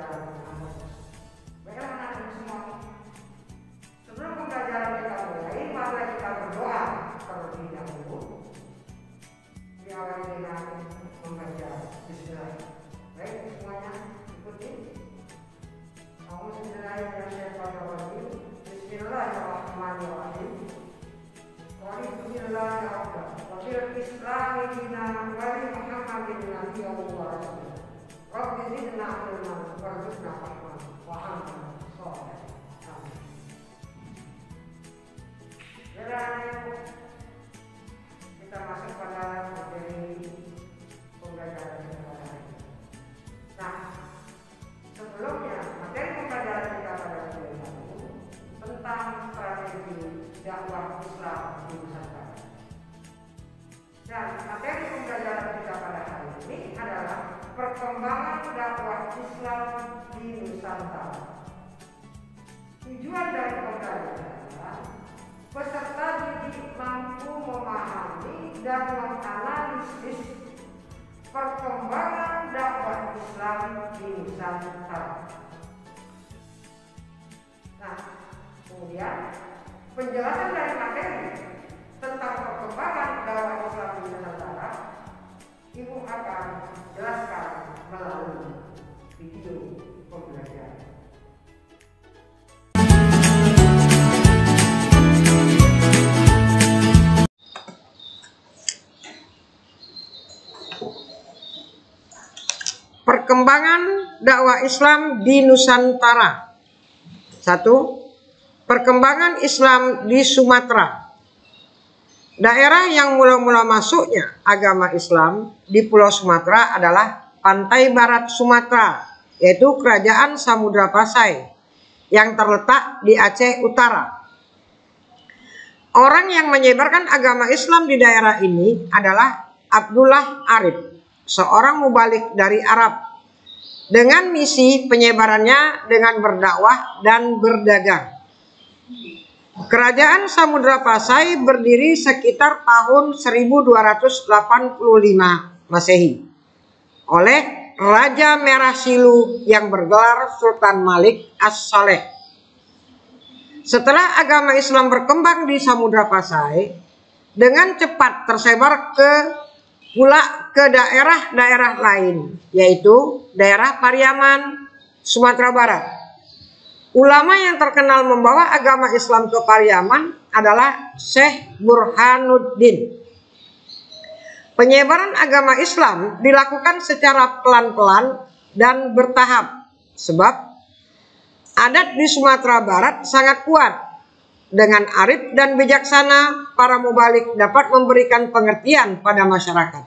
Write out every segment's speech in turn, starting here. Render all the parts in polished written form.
pembelajaran kamu. Baiklah anak-anak semua, sebelum pembelajaran kita mulai, mari kita berdoa terlebih dahulu. Diawali dengan membaca Bismillah. Baik semuanya, ikuti. Bismillahirrahmanirrahim. Bismillahirrahmanirrahim. Bismillahirrahmanirrahim. Wabil Islami dinan wali Muhammadin nabiyyan wa rasulah. Rabbi zidna ilman warzuqna fahman wa amal shalih. Amin. Kita masuk pada materi pembelajaran kita pada hari ini. Nah, sebelumnya materi pembelajaran kita pada hari ini tentang strategi dakwah Islam di Nusantara. Dan materi pembelajaran kita pada hari ini adalah perkembangan dakwah Islam di Nusantara. Tujuan dari pembelajaran, peserta didik mampu memahami dan menganalisis perkembangan dakwah Islam di Nusantara. Nah, kemudian penjelasan dari materi tentang perkembangan dakwah Islam di Nusantara, Ibu akan jelaskan melalui video pembelajaran. Perkembangan dakwah Islam di Nusantara. 1. Perkembangan Islam di Sumatera. Daerah yang mula-mula masuknya agama Islam di Pulau Sumatera adalah pantai barat Sumatera, yaitu Kerajaan Samudra Pasai yang terletak di Aceh Utara. Orang yang menyebarkan agama Islam di daerah ini adalah Abdullah Arif, seorang mubalik dari Arab, dengan misi penyebarannya dengan berdakwah dan berdagang. Kerajaan Samudra Pasai berdiri sekitar tahun 1285 Masehi oleh Raja Merah Silu yang bergelar Sultan Malik As-Saleh. Setelah agama Islam berkembang di Samudra Pasai, dengan cepat tersebar pula ke daerah-daerah lain, yaitu daerah Pariaman, Sumatera Barat. Ulama yang terkenal membawa agama Islam ke Pariaman adalah Syekh Burhanuddin. Penyebaran agama Islam dilakukan secara pelan-pelan dan bertahap, sebab adat di Sumatera Barat sangat kuat. Dengan arif dan bijaksana, para mubalik dapat memberikan pengertian pada masyarakat.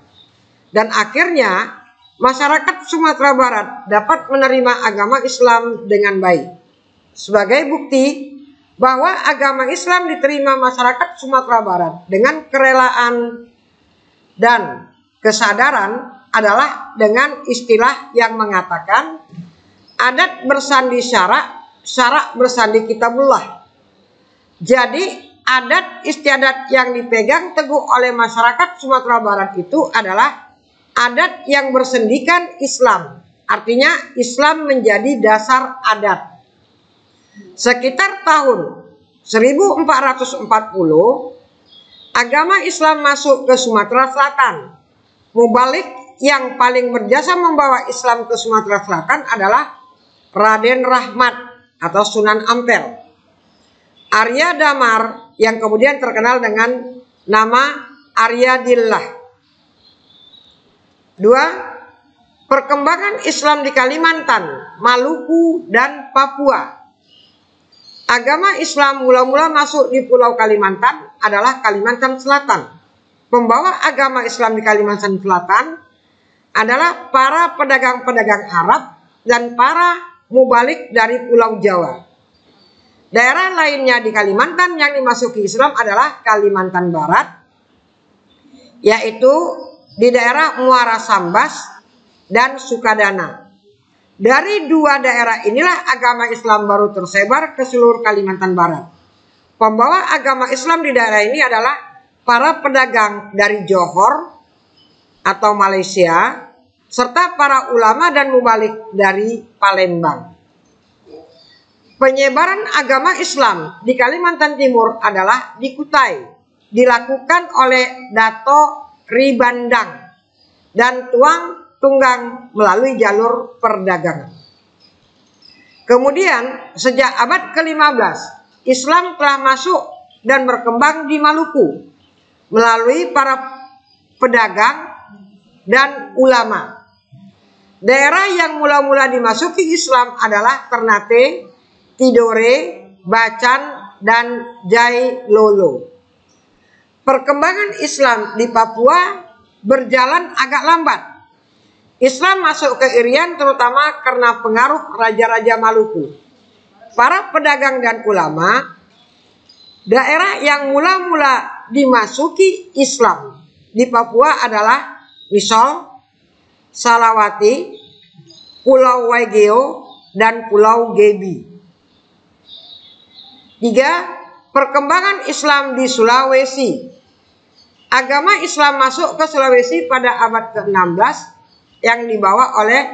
Dan akhirnya, masyarakat Sumatera Barat dapat menerima agama Islam dengan baik. Sebagai bukti bahwa agama Islam diterima masyarakat Sumatera Barat dengan kerelaan dan kesadaran adalah dengan istilah yang mengatakan adat bersandi syarak, syarak bersandi kitabullah. Jadi adat istiadat yang dipegang teguh oleh masyarakat Sumatera Barat itu adalah adat yang bersendikan Islam. Artinya Islam menjadi dasar adat. Sekitar tahun 1440, agama Islam masuk ke Sumatera Selatan. Mubalik yang paling berjasa membawa Islam ke Sumatera Selatan adalah Raden Rahmat atau Sunan Ampel. Arya Damar yang kemudian terkenal dengan nama Aryadillah. 2. Perkembangan Islam di Kalimantan, Maluku, dan Papua. Agama Islam mula-mula masuk di Pulau Kalimantan adalah Kalimantan Selatan. Pembawa agama Islam di Kalimantan Selatan adalah para pedagang-pedagang Arab dan para mubalik dari Pulau Jawa. Daerah lainnya di Kalimantan yang dimasuki Islam adalah Kalimantan Barat, yaitu di daerah Muara Sambas dan Sukadana. Dari dua daerah inilah agama Islam baru tersebar ke seluruh Kalimantan Barat. Pembawa agama Islam di daerah ini adalah para pedagang dari Johor atau Malaysia serta para ulama dan mubalik dari Palembang. Penyebaran agama Islam di Kalimantan Timur adalah di Kutai, dilakukan oleh Dato Ribandang dan Tuang Tunggang melalui jalur perdagangan. Kemudian sejak abad ke-15, Islam telah masuk dan berkembang di Maluku melalui para pedagang dan ulama. Daerah yang mula-mula dimasuki Islam adalah Ternate, Tidore, Bacan, dan Jailolo. Perkembangan Islam di Papua berjalan agak lambat. Islam masuk ke Irian terutama karena pengaruh raja-raja Maluku. Para pedagang dan ulama, daerah yang mula-mula dimasuki Islam di Papua adalah Misol, Salawati, Pulau Waigeo, dan Pulau Gebi. 3. Perkembangan Islam di Sulawesi. Agama Islam masuk ke Sulawesi pada abad ke-16 yang dibawa oleh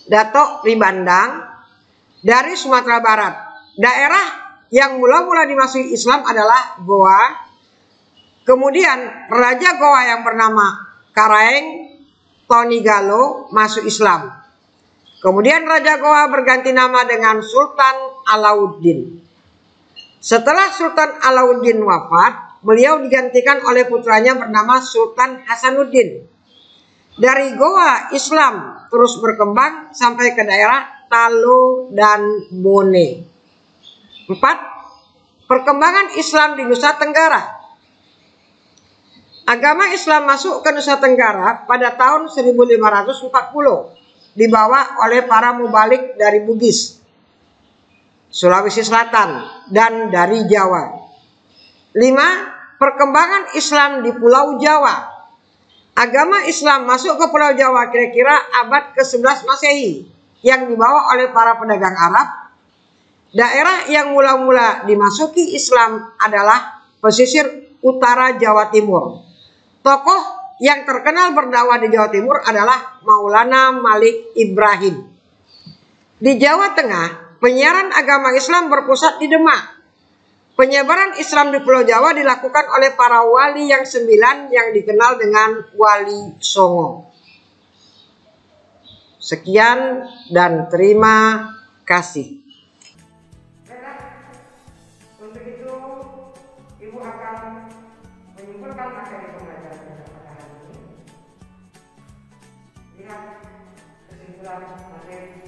Dato Ribandang dari Sumatera Barat. Daerah yang mula-mula dimasuki Islam adalah Goa. Kemudian Raja Goa yang bernama Karaeng Tonigalo masuk Islam. Kemudian Raja Goa berganti nama dengan Sultan Alauddin. Setelah Sultan Alauddin wafat, beliau digantikan oleh putranya bernama Sultan Hasanuddin. Dari Goa, Islam terus berkembang sampai ke daerah Talo dan Bone. 4. Perkembangan Islam di Nusa Tenggara. Agama Islam masuk ke Nusa Tenggara pada tahun 1540, dibawa oleh para mubalik dari Bugis, Sulawesi Selatan, dan dari Jawa. 5. Perkembangan Islam di Pulau Jawa. Agama Islam masuk ke Pulau Jawa kira-kira abad ke-11 Masehi yang dibawa oleh para pedagang Arab. Daerah yang mula-mula dimasuki Islam adalah pesisir utara Jawa Timur. Tokoh yang terkenal berdakwah di Jawa Timur adalah Maulana Malik Ibrahim. Di Jawa Tengah, penyiaran agama Islam berpusat di Demak. Penyebaran Islam di Pulau Jawa dilakukan oleh para wali yang 9 yang dikenal dengan Wali Songo. Sekian dan terima kasih. Untuk itu, Ibu akan menyimpulkan materi pembelajaran kita pada hari ini. Lihat kesimpulan materi.